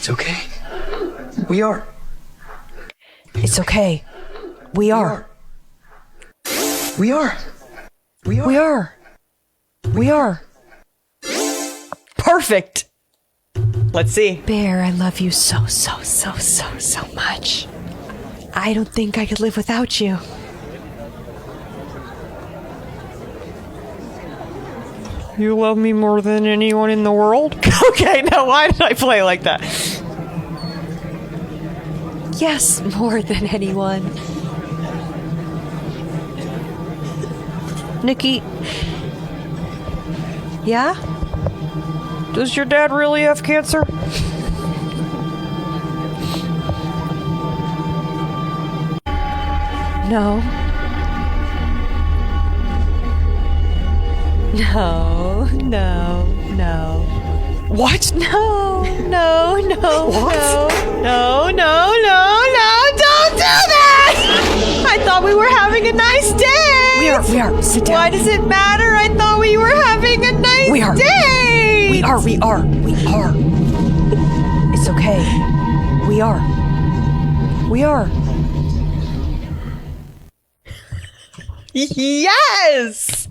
It's okay. We are. It's okay. We are. We are. We are. We are. We are. Perfect! Let's see. Bear, I love you so much. I don't think I could live without you. You love me more than anyone in the world? Okay, now why did I play like that? Yes, more than anyone. Nikki. Yeah? Does your dad really have cancer? No. No, no, no. What? No, no, no, What? no, no, no, no, don't do that! I thought we were having a nice day! We are, sit down. Why does it matter? I thought we were having a nice day! We are. It's okay. We are. Yes!